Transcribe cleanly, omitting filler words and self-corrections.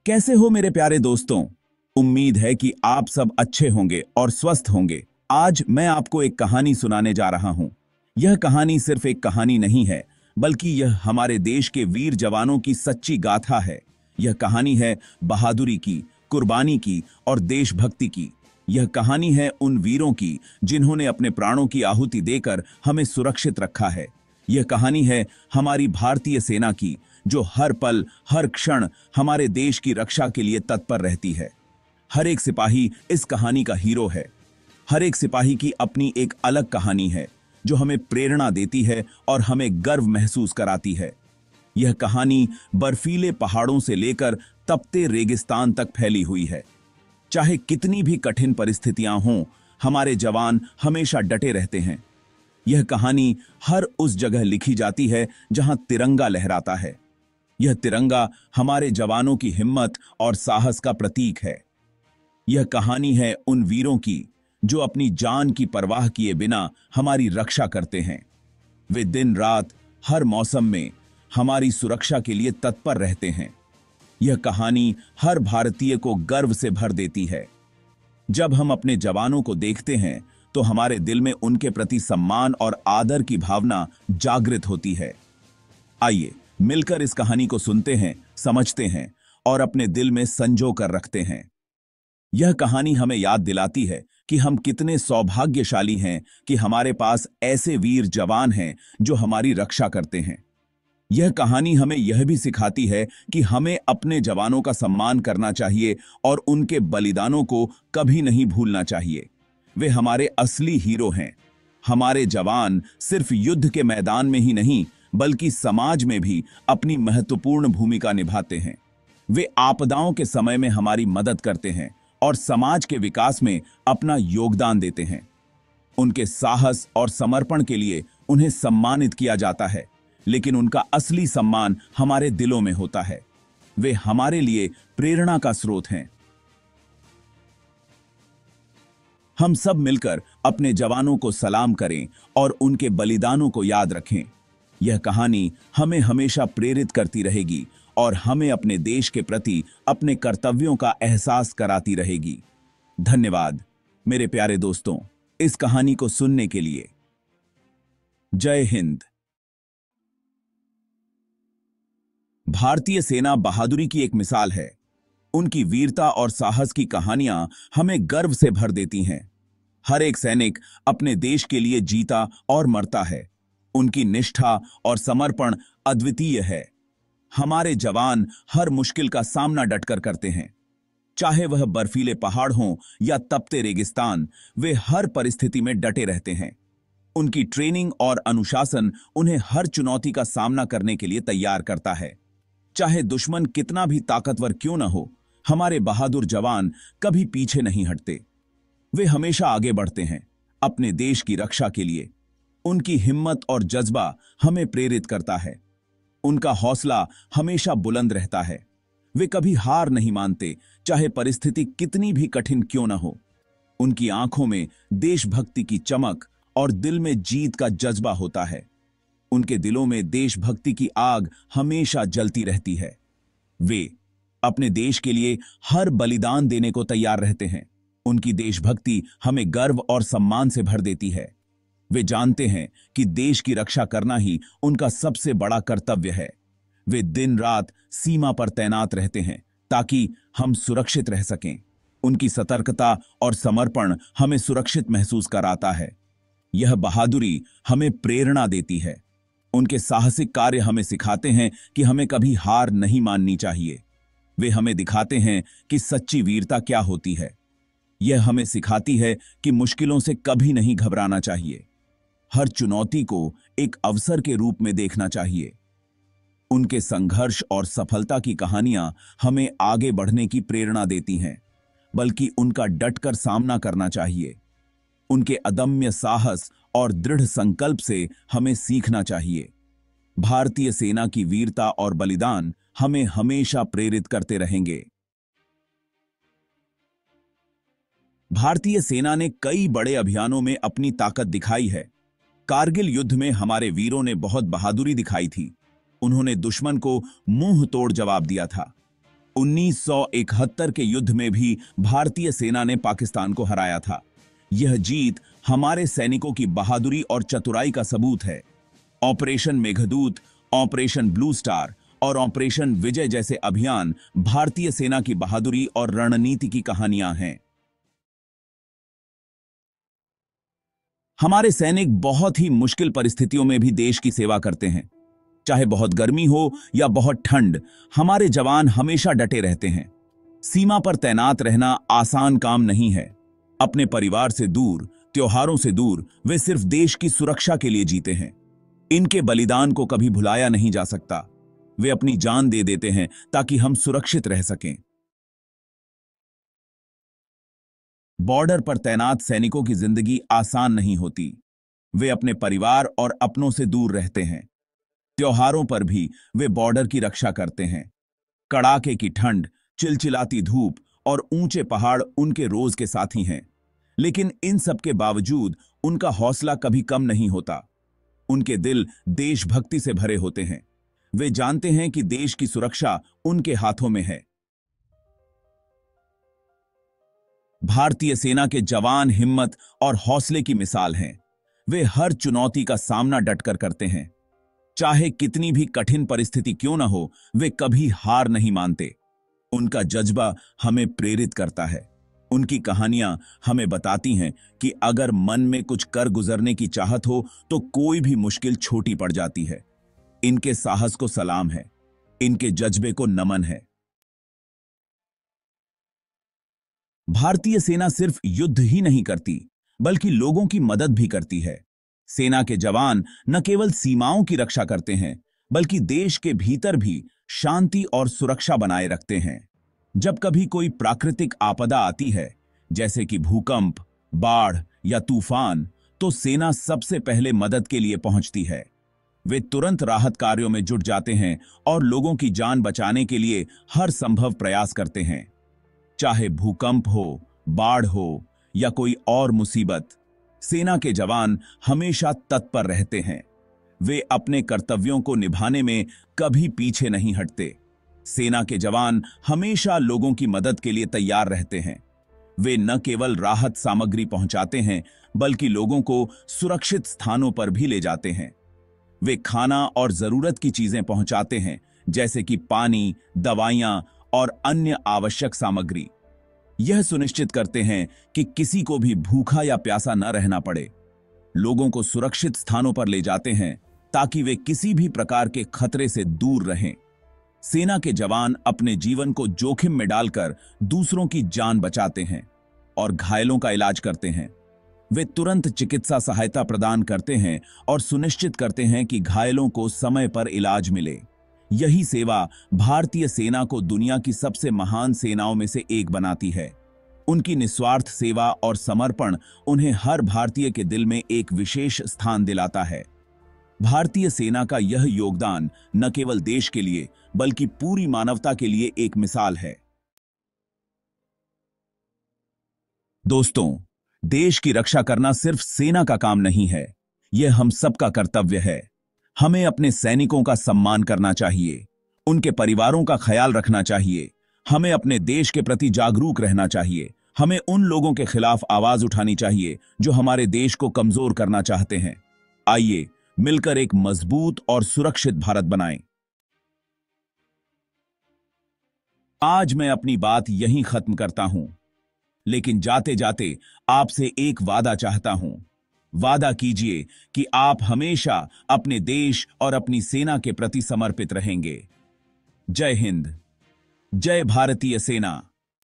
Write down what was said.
कैसे हो मेरे प्यारे दोस्तों। उम्मीद है कि आप सब अच्छे होंगे और स्वस्थ होंगे। आज मैं आपको एक कहानी सुनाने जा रहा हूं। यह कहानी सिर्फ एक कहानी नहीं है, बल्कि यह हमारे देश के वीर जवानों की सच्ची गाथा है। यह कहानी है बहादुरी की, कुर्बानी की और देशभक्ति की। यह कहानी है उन वीरों की जिन्होंने अपने प्राणों की आहुति देकर हमें सुरक्षित रखा है। यह कहानी है हमारी भारतीय सेना की, जो हर पल हर क्षण हमारे देश की रक्षा के लिए तत्पर रहती है। हर एक सिपाही इस कहानी का हीरो है। हर एक सिपाही की अपनी एक अलग कहानी है, जो हमें प्रेरणा देती है और हमें गर्व महसूस कराती है। यह कहानी बर्फीले पहाड़ों से लेकर तपते रेगिस्तान तक फैली हुई है। चाहे कितनी भी कठिन परिस्थितियां हों, हमारे जवान हमेशा डटे रहते हैं। यह कहानी हर उस जगह लिखी जाती है जहां तिरंगा लहराता है। यह तिरंगा हमारे जवानों की हिम्मत और साहस का प्रतीक है। यह कहानी है उन वीरों की जो अपनी जान की परवाह किए बिना हमारी रक्षा करते हैं। वे दिन रात हर मौसम में हमारी सुरक्षा के लिए तत्पर रहते हैं। यह कहानी हर भारतीय को गर्व से भर देती है। जब हम अपने जवानों को देखते हैं तो हमारे दिल में उनके प्रति सम्मान और आदर की भावना जागृत होती है। आइए मिलकर इस कहानी को सुनते हैं, समझते हैं और अपने दिल में संजो कर रखते हैं। यह कहानी हमें याद दिलाती है कि हम कितने सौभाग्यशाली हैं कि हमारे पास ऐसे वीर जवान हैं जो हमारी रक्षा करते हैं। यह कहानी हमें यह भी सिखाती है कि हमें अपने जवानों का सम्मान करना चाहिए और उनके बलिदानों को कभी नहीं भूलना चाहिए। वे हमारे असली हीरो हैं। हमारे जवान सिर्फ युद्ध के मैदान में ही नहीं, बल्कि समाज में भी अपनी महत्वपूर्ण भूमिका निभाते हैं। वे आपदाओं के समय में हमारी मदद करते हैं और समाज के विकास में अपना योगदान देते हैं। उनके साहस और समर्पण के लिए उन्हें सम्मानित किया जाता है, लेकिन उनका असली सम्मान हमारे दिलों में होता है। वे हमारे लिए प्रेरणा का स्रोत हैं। हम सब मिलकर अपने जवानों को सलाम करें और उनके बलिदानों को याद रखें। यह कहानी हमें हमेशा प्रेरित करती रहेगी और हमें अपने देश के प्रति अपने कर्तव्यों का एहसास कराती रहेगी। धन्यवाद मेरे प्यारे दोस्तों, इस कहानी को सुनने के लिए। जय हिंद। भारतीय सेना बहादुरी की एक मिसाल है। उनकी वीरता और साहस की कहानियां हमें गर्व से भर देती हैं। हर एक सैनिक अपने देश के लिए जीता और मरता है। उनकी निष्ठा और समर्पण अद्वितीय है। हमारे जवान हर मुश्किल का सामना डटकर करते हैं। चाहे वह बर्फीले पहाड़ हों या तपते रेगिस्तान, वे हर परिस्थिति में डटे रहते हैं। उनकी ट्रेनिंग और अनुशासन उन्हें हर चुनौती का सामना करने के लिए तैयार करता है। चाहे दुश्मन कितना भी ताकतवर क्यों न हो, हमारे बहादुर जवान कभी पीछे नहीं हटते। वे हमेशा आगे बढ़ते हैं अपने देश की रक्षा के लिए। उनकी हिम्मत और जज्बा हमें प्रेरित करता है। उनका हौसला हमेशा बुलंद रहता है। वे कभी हार नहीं मानते, चाहे परिस्थिति कितनी भी कठिन क्यों न हो। उनकी आंखों में देशभक्ति की चमक और दिल में जीत का जज्बा होता है। उनके दिलों में देशभक्ति की आग हमेशा जलती रहती है। वे अपने देश के लिए हर बलिदान देने को तैयार रहते हैं। उनकी देशभक्ति हमें गर्व और सम्मान से भर देती है। वे जानते हैं कि देश की रक्षा करना ही उनका सबसे बड़ा कर्तव्य है। वे दिन रात सीमा पर तैनात रहते हैं ताकि हम सुरक्षित रह सकें। उनकी सतर्कता और समर्पण हमें सुरक्षित महसूस कराता है। यह बहादुरी हमें प्रेरणा देती है। उनके साहसिक कार्य हमें सिखाते हैं कि हमें कभी हार नहीं माननी चाहिए। वे हमें दिखाते हैं कि सच्ची वीरता क्या होती है। यह हमें सिखाती है कि मुश्किलों से कभी नहीं घबराना चाहिए। हर चुनौती को एक अवसर के रूप में देखना चाहिए। उनके संघर्ष और सफलता की कहानियां हमें आगे बढ़ने की प्रेरणा देती हैं, बल्कि उनका डटकर सामना करना चाहिए। उनके अदम्य साहस और दृढ़ संकल्प से हमें सीखना चाहिए। भारतीय सेना की वीरता और बलिदान हमें हमेशा प्रेरित करते रहेंगे। भारतीय सेना ने कई बड़े अभियानों में अपनी ताकत दिखाई है। कारगिल युद्ध में हमारे वीरों ने बहुत बहादुरी दिखाई थी। उन्होंने दुश्मन को मुंह तोड़ जवाब दिया था। 1971 के युद्ध में भी भारतीय सेना ने पाकिस्तान को हराया था। यह जीत हमारे सैनिकों की बहादुरी और चतुराई का सबूत है। Operation Meghdoot, operation blue star और ऑपरेशन विजय जैसे अभियान भारतीय सेना की बहादुरी और रणनीति की कहानियां हैं। हमारे सैनिक बहुत ही मुश्किल परिस्थितियों में भी देश की सेवा करते हैं। चाहे बहुत गर्मी हो या बहुत ठंड, हमारे जवान हमेशा डटे रहते हैं। सीमा पर तैनात रहना आसान काम नहीं है। अपने परिवार से दूर, त्योहारों से दूर, वे सिर्फ देश की सुरक्षा के लिए जीते हैं। इनके बलिदान को कभी भुलाया नहीं जा सकता। वे अपनी जान दे देते हैं ताकि हम सुरक्षित रह सकें। बॉर्डर पर तैनात सैनिकों की जिंदगी आसान नहीं होती। वे अपने परिवार और अपनों से दूर रहते हैं। त्योहारों पर भी वे बॉर्डर की रक्षा करते हैं। कड़ाके की ठंड, चिलचिलाती धूप और ऊंचे पहाड़ उनके रोज के साथी हैं। लेकिन इन सब के बावजूद उनका हौसला कभी कम नहीं होता। उनके दिल देशभक्ति से भरे होते हैं। वे जानते हैं कि देश की सुरक्षा उनके हाथों में है। भारतीय सेना के जवान हिम्मत और हौसले की मिसाल हैं। वे हर चुनौती का सामना डटकर करते हैं। चाहे कितनी भी कठिन परिस्थिति क्यों ना हो, वे कभी हार नहीं मानते। उनका जज्बा हमें प्रेरित करता है। उनकी कहानियां हमें बताती हैं कि अगर मन में कुछ कर गुजरने की चाहत हो तो कोई भी मुश्किल छोटी पड़ जाती है। इनके साहस को सलाम है। इनके जज्बे को नमन है। भारतीय सेना सिर्फ युद्ध ही नहीं करती, बल्कि लोगों की मदद भी करती है। सेना के जवान न केवल सीमाओं की रक्षा करते हैं, बल्कि देश के भीतर भी शांति और सुरक्षा बनाए रखते हैं। जब कभी कोई प्राकृतिक आपदा आती है, जैसे कि भूकंप, बाढ़ या तूफान, तो सेना सबसे पहले मदद के लिए पहुंचती है। वे तुरंत राहत कार्यों में जुट जाते हैं और लोगों की जान बचाने के लिए हर संभव प्रयास करते हैं। चाहे भूकंप हो, बाढ़ हो या कोई और मुसीबत, सेना के जवान हमेशा तत्पर रहते हैं। वे अपने कर्तव्यों को निभाने में कभी पीछे नहीं हटते। सेना के जवान हमेशा लोगों की मदद के लिए तैयार रहते हैं। वे न केवल राहत सामग्री पहुंचाते हैं, बल्कि लोगों को सुरक्षित स्थानों पर भी ले जाते हैं। वे खाना और जरूरत की चीजें पहुंचाते हैं, जैसे कि पानी, दवाइयां और अन्य आवश्यक सामग्री। यह सुनिश्चित करते हैं कि किसी को भी भूखा या प्यासा न रहना पड़े। लोगों को सुरक्षित स्थानों पर ले जाते हैं ताकि वे किसी भी प्रकार के खतरे से दूर रहें। सेना के जवान अपने जीवन को जोखिम में डालकर दूसरों की जान बचाते हैं और घायलों का इलाज करते हैं। वे तुरंत चिकित्सा सहायता प्रदान करते हैं और सुनिश्चित करते हैं कि घायलों को समय पर इलाज मिले। यही सेवा भारतीय सेना को दुनिया की सबसे महान सेनाओं में से एक बनाती है। उनकी निस्वार्थ सेवा और समर्पण उन्हें हर भारतीय के दिल में एक विशेष स्थान दिलाता है। भारतीय सेना का यह योगदान न केवल देश के लिए, बल्कि पूरी मानवता के लिए एक मिसाल है। दोस्तों, देश की रक्षा करना सिर्फ सेना का काम नहीं है, यह हम सबका कर्तव्य है। हमें अपने सैनिकों का सम्मान करना चाहिए, उनके परिवारों का ख्याल रखना चाहिए। हमें अपने देश के प्रति जागरूक रहना चाहिए। हमें उन लोगों के खिलाफ आवाज उठानी चाहिए जो हमारे देश को कमजोर करना चाहते हैं। आइए मिलकर एक मजबूत और सुरक्षित भारत बनाएं। आज मैं अपनी बात यहीं खत्म करता हूं, लेकिन जाते जाते आपसे एक वादा चाहता हूं। वादा कीजिए कि आप हमेशा अपने देश और अपनी सेना के प्रति समर्पित रहेंगे। जय हिंद, जय भारतीय सेना।